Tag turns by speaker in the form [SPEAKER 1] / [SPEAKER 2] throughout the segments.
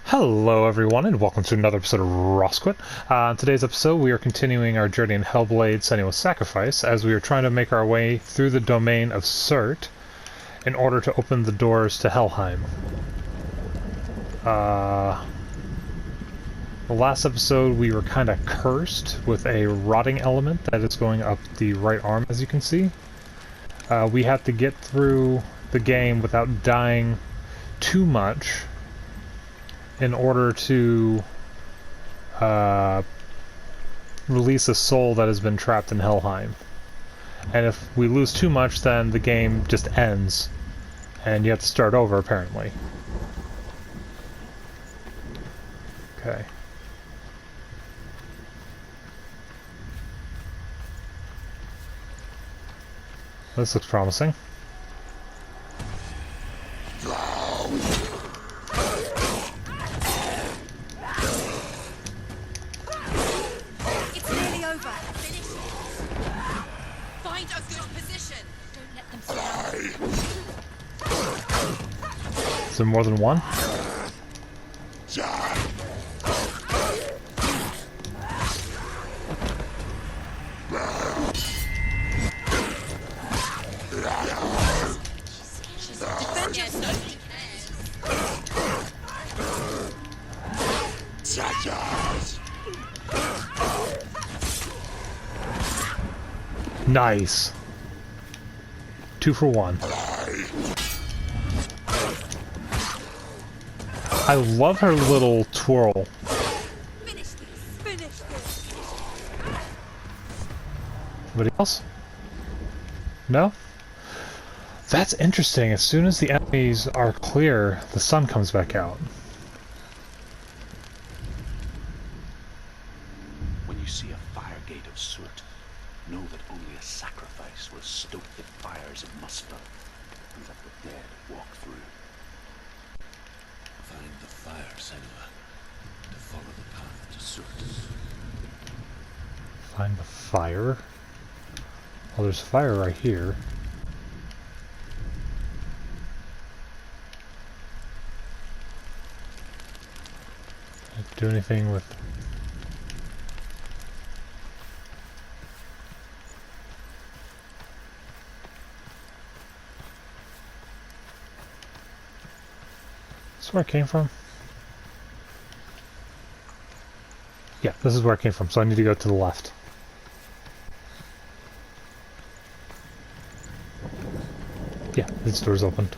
[SPEAKER 1] Hello everyone and welcome to another episode of Rosquit. In today's episode we are continuing our journey in Hellblade Senua's Sacrifice as we are trying to make our way through the domain of Surt in order to open the doors to Helheim. The last episode we were kind of cursed with a rotting element that is going up the right arm, as you can see. We have to get through the game without dying too much in order to release a soul that has been trapped in Helheim. And if we lose too much, then the game just ends, and you have to start over, apparently. Okay. This looks promising. Is there more than one? Nice. 2 for 1. I love her little twirl.
[SPEAKER 2] Finish this.
[SPEAKER 1] Anybody else? No? That's interesting. As soon as the enemies are clear, the sun comes back out.
[SPEAKER 3] When you see a fire gate of Surt, know that only a sacrifice will stoke the fires of Muspel and let the dead walk through. Find the fire, Senua, to follow the path to Surt.
[SPEAKER 1] Find the fire? Well, there's fire right here. Do anything with... This is where it came from? Yeah, this is where it came from, so I need to go to the left. Yeah, this door's opened.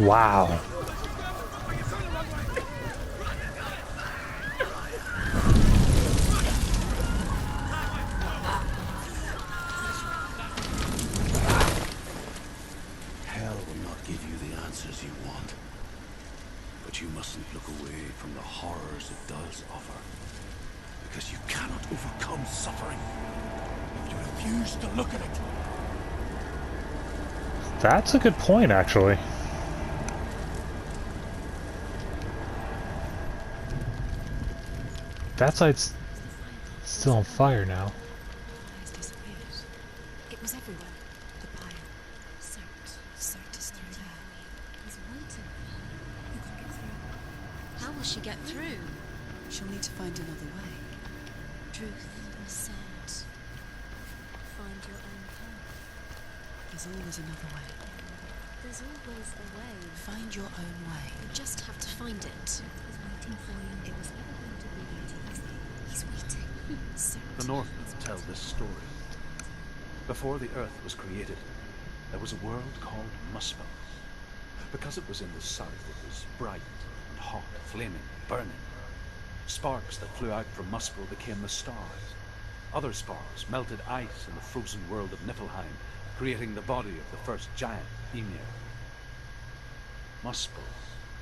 [SPEAKER 1] Wow.
[SPEAKER 3] Hell will not give you the answers you want. But you mustn't look away from the horrors it does offer. Because you cannot overcome suffering if you refuse to look at it.
[SPEAKER 1] That's a good point, actually. That side's still on fire now.
[SPEAKER 2] Has disappeared. It was everywhere. The pyre. Surt is through there. He's waiting. You can get through. How will she get through? She'll need to find another way. Truth is sad. Find your own path. There's always another way. There's always a way. Find your own way. You just have to find it. He's waiting for you. It was never going to be waiting. He's waiting.
[SPEAKER 3] The Northmen tell this story. Before the earth was created, there was a world called Muspel. Because it was in the south, it was bright and hot, flaming, burning. Sparks that flew out from Muspel became the stars. Other sparks melted ice in the frozen world of Niflheim, creating the body of the first giant, Ymir. Muspel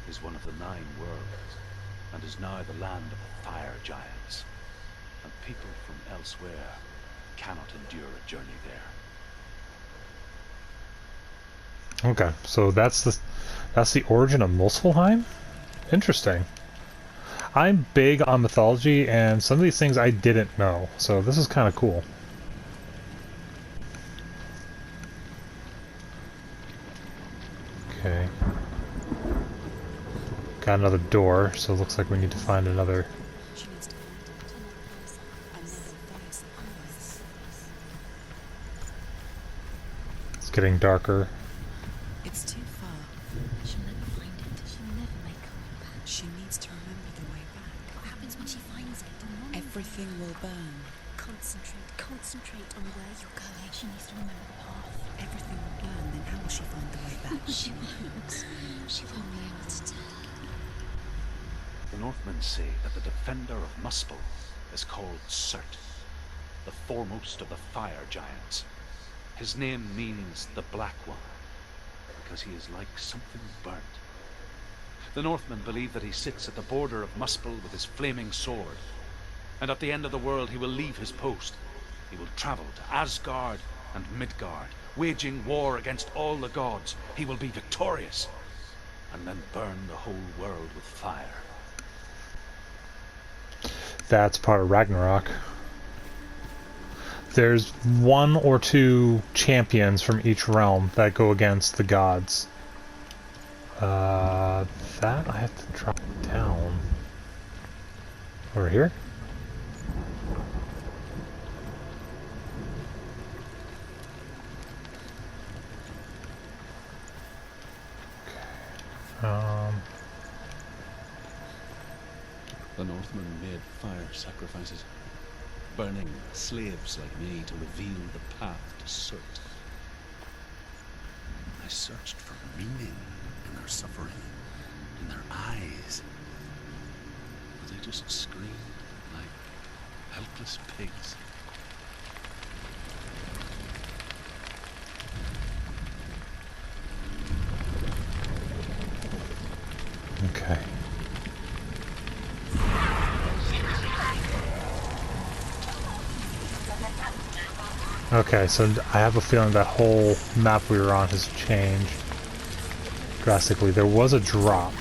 [SPEAKER 3] is one of the 9 worlds, and is now the land of the fire giants. And people from elsewhere cannot endure a journey there.
[SPEAKER 1] Okay, so that's the origin of Muspelheim? Interesting. I'm big on mythology, and some of these things I didn't know, so this is kind of cool. Okay. Got another door, so it looks like we need to find another.
[SPEAKER 2] She needs to find it. Another voice of voice.
[SPEAKER 1] It's getting darker.
[SPEAKER 2] It's too far. She'll never find it. She'll never make her way back. She needs to remember the way back. What happens when she finds it? Everything will burn. Concentrate on where you're going. She needs to remember the path. Everything will burn, then how will she find the way back? She won't. She won't be able to tell.
[SPEAKER 3] The Northmen say that the defender of Muspel is called Surt, the foremost of the fire giants. His name means the Black One, because he is like something burnt. The Northmen believe that he sits at the border of Muspel with his flaming sword, and at the end of the world he will leave his post. He will travel to Asgard and Midgard, waging war against all the gods. He will be victorious, and then burn the whole world with fire.
[SPEAKER 1] That's part of Ragnarok. There's 1 or 2 champions from each realm that go against the gods. That I have to drop down. Over here? Okay.
[SPEAKER 3] The Northmen made fire sacrifices, burning slaves like me to reveal the path to Surt. I searched for meaning in their suffering, in their eyes, but they just screamed like helpless pigs.
[SPEAKER 1] Okay. Okay, so I have a feeling that whole map we were on has changed drastically. There was a drop.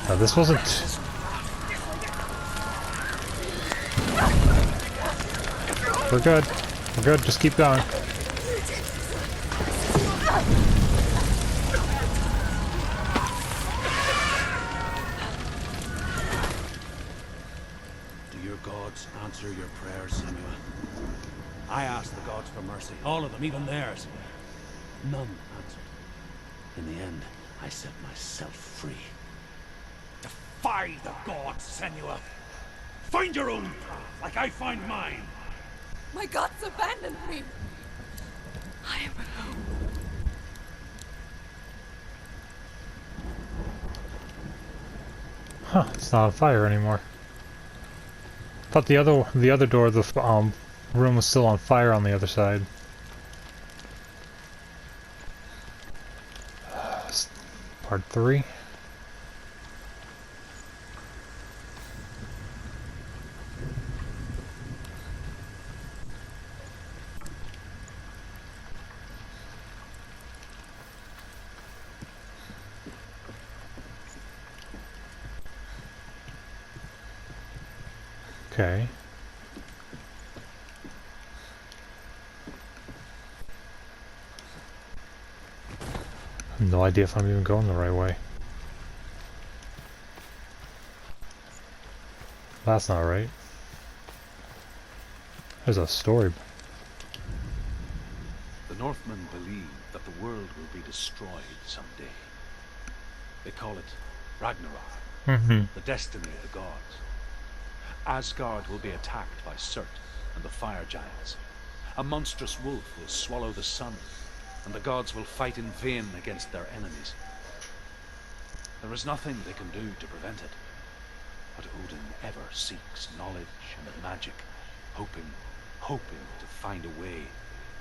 [SPEAKER 1] Now, this wasn't... We're good. We're good. Just keep going.
[SPEAKER 3] Do your gods answer your prayers, Senua? I asked the gods for mercy, all of them, even theirs. None answered. In the end, I set myself free. Defy the gods, Senua! Find your own path, like I find mine!
[SPEAKER 4] My gods abandoned me. I am alone.
[SPEAKER 1] Huh, it's not on fire anymore. Thought the other door of the room was still on fire on the other side. Part 3. Okay. I have no idea if I'm even going the right way. That's not right. There's a story.
[SPEAKER 3] The Northmen believe that the world will be destroyed someday. They call it Ragnarok,
[SPEAKER 1] Mm-hmm.
[SPEAKER 3] the destiny of the gods. Asgard will be attacked by Surt and the fire giants. A monstrous wolf will swallow the sun, and the gods will fight in vain against their enemies. There is nothing they can do to prevent it, but Odin ever seeks knowledge and magic, hoping to find a way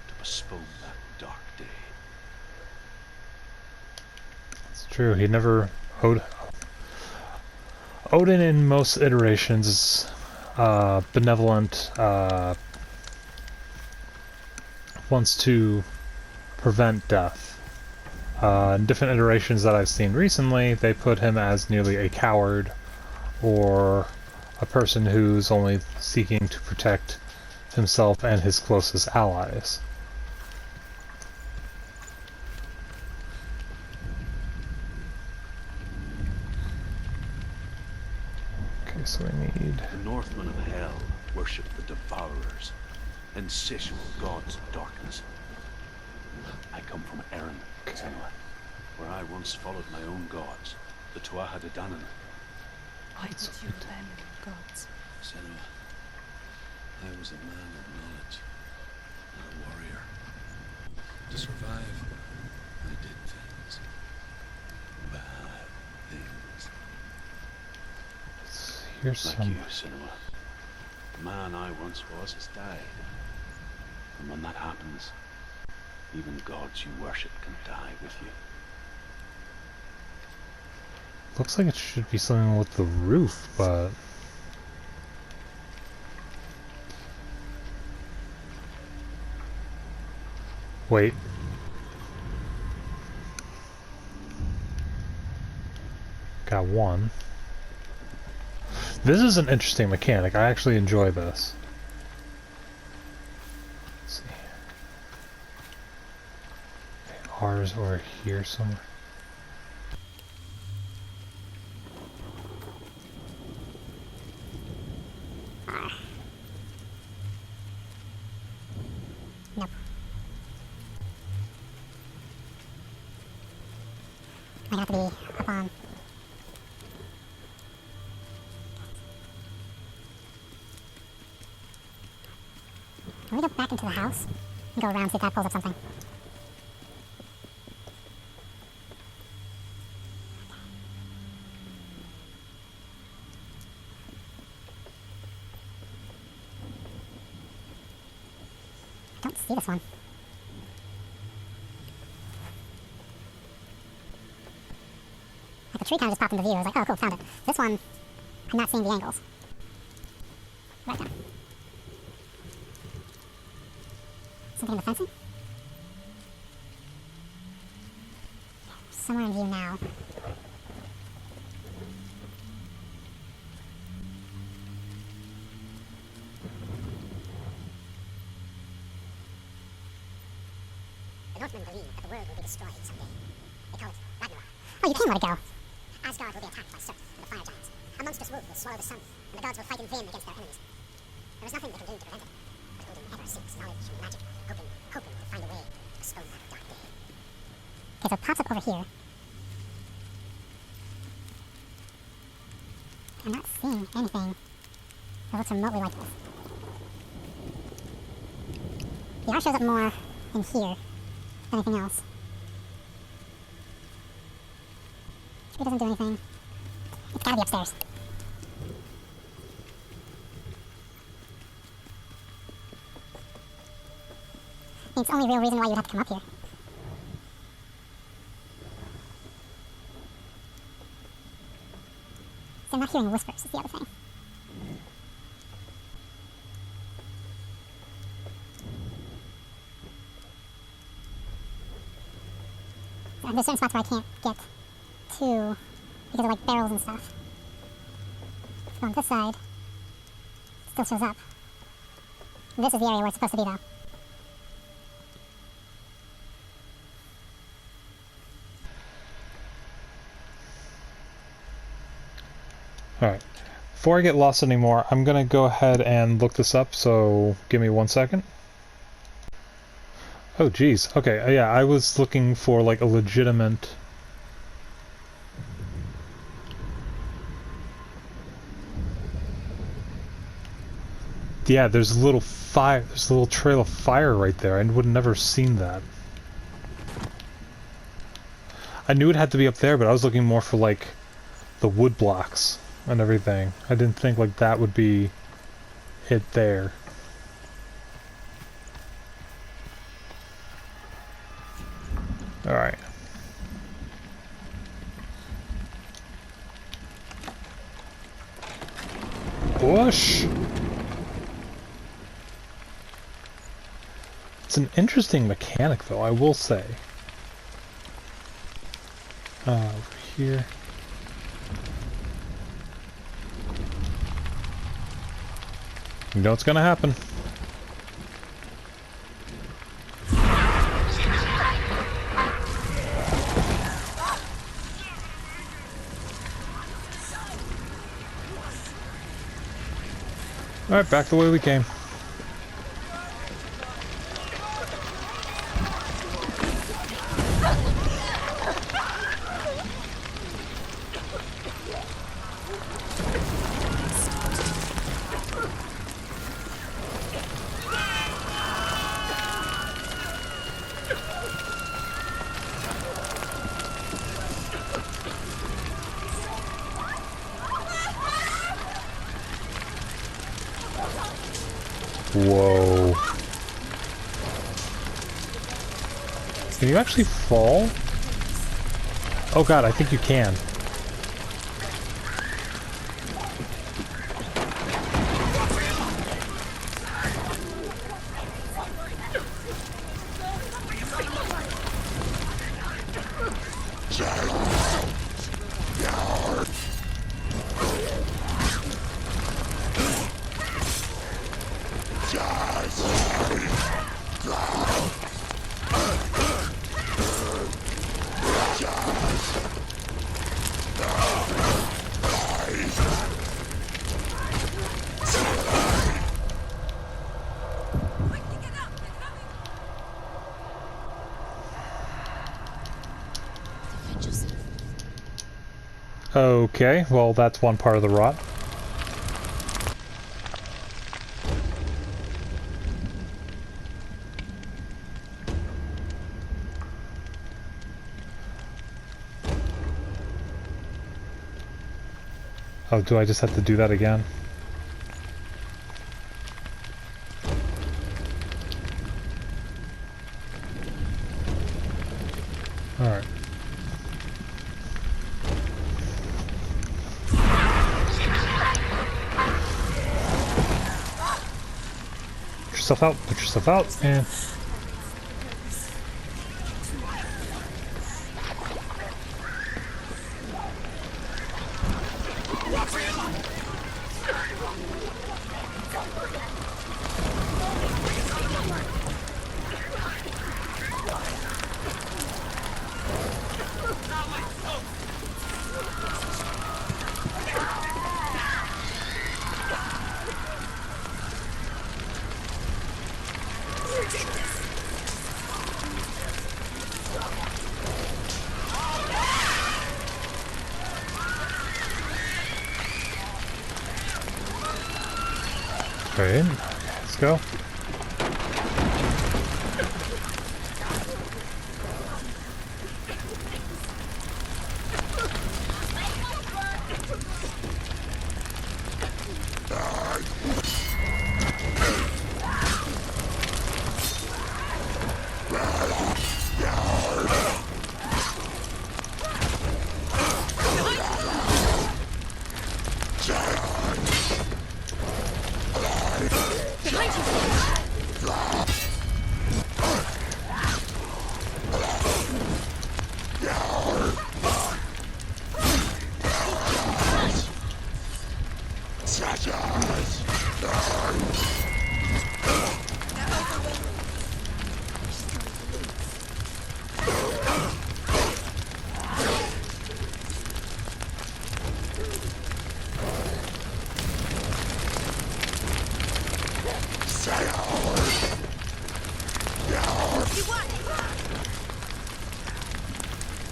[SPEAKER 3] to postpone that dark day.
[SPEAKER 1] It's true. He never... Odin in most iterations is benevolent, wants to prevent death. In different iterations that I've seen recently, they put him as nearly a coward, or a person who's only seeking to protect himself and his closest allies. Okay, so we need...
[SPEAKER 3] The Northmen of Hell worship the Devourers, insatiable gods of darkness. I come from Erin, Senua, where I once followed my own gods, the Tuatha De Danann.
[SPEAKER 2] Why did you abandon your gods?
[SPEAKER 3] Senua, I was a man of knowledge, and a warrior. To survive, I did things. Bad things.
[SPEAKER 1] Here's
[SPEAKER 3] Like
[SPEAKER 1] some...
[SPEAKER 3] you, Senua. The man I once was has died. And when that happens, even gods you worship can die with you.
[SPEAKER 1] Looks like it should be something with the roof, but... Wait. Got one. This is an interesting mechanic. I actually enjoy this. Let's see. Okay, ours or here somewhere.
[SPEAKER 5] Nope. I have to be up on. Can we go back into the house and go around, see if that pulls up something? I don't see this one. Like the tree kind of just popped into view. I was like, oh cool, found it. This one, I'm not seeing the angles. Right there. Something in the fencing? Somewhere in view now. The Northmen believe that the world will be destroyed someday. They call it Ragnarok. Oh, you can let it go. Asgard will be attacked by Surt and the fire giants. A monstrous wolf will swallow the sun, and the gods will fight in vain against their enemies. There is nothing they can do to prevent it, but Odin ever seeks knowledge and magic, hoping to find a way to postpone that dark day. Okay, so it pops up over here. I'm not seeing anything that looks remotely like this. The art shows up more in here than anything else. Tree doesn't do anything. It's gotta be upstairs. It's the only real reason why you'd have to come up here. So I'm not hearing whispers, is the other thing. There's certain spots where I can't get to because of like barrels and stuff. So on this side, it still shows up. And this is the area where it's supposed to be though.
[SPEAKER 1] Alright. Before I get lost anymore, I'm gonna go ahead and look this up, so give me 1 second. Oh geez, okay, yeah, I was looking for like a legitimate Yeah, there's a little fire. There's a little trail of fire right there. I would have never seen that. I knew it had to be up there, but I was looking more for like the wood blocks and everything. I didn't think like that would be it there. All right. Bush. It's an interesting mechanic, though, I will say. Over here. You know what's gonna happen. Alright, back the way we came. Whoa. Can you actually fall? Oh god, I think you can. Okay, well that's one part of the rot. Oh, do I just have to do that again? Alright. Put yourself out, and... Okay, let's go.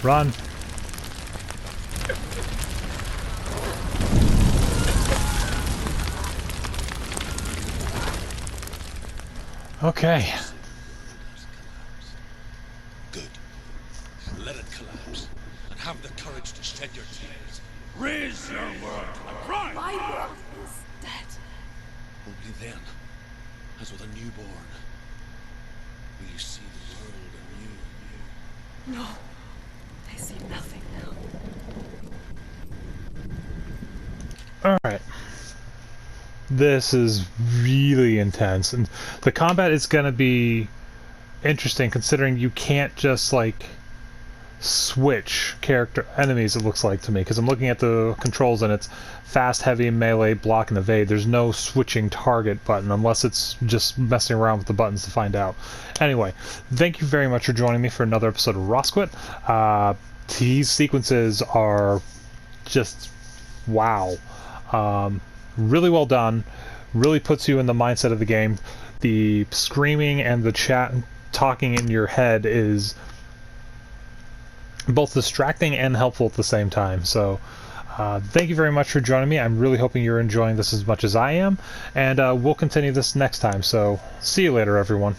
[SPEAKER 1] Run. Okay.
[SPEAKER 3] Good. Let it collapse, and have the courage to shed your tears. Raise your world to the cry!
[SPEAKER 4] My world is dead.
[SPEAKER 3] Only then, as with a newborn, will you see the world anew.
[SPEAKER 4] No. I see nothing now.
[SPEAKER 1] Alright. This is really intense, and the combat is going to be interesting considering you can't just, like, switch character enemies, it looks like to me, because I'm looking at the controls and it's fast, heavy, melee, block, and evade. There's no switching target button unless it's just messing around with the buttons to find out. Anyway, thank you very much for joining me for another episode of Rosquit. These sequences are just wow. Really well done. Really puts you in the mindset of the game. The screaming and the chat talking in your head is both distracting and helpful at the same time. So thank you very much for joining me. I'm really hoping you're enjoying this as much as I am, and we'll continue this next time. So see you later, everyone.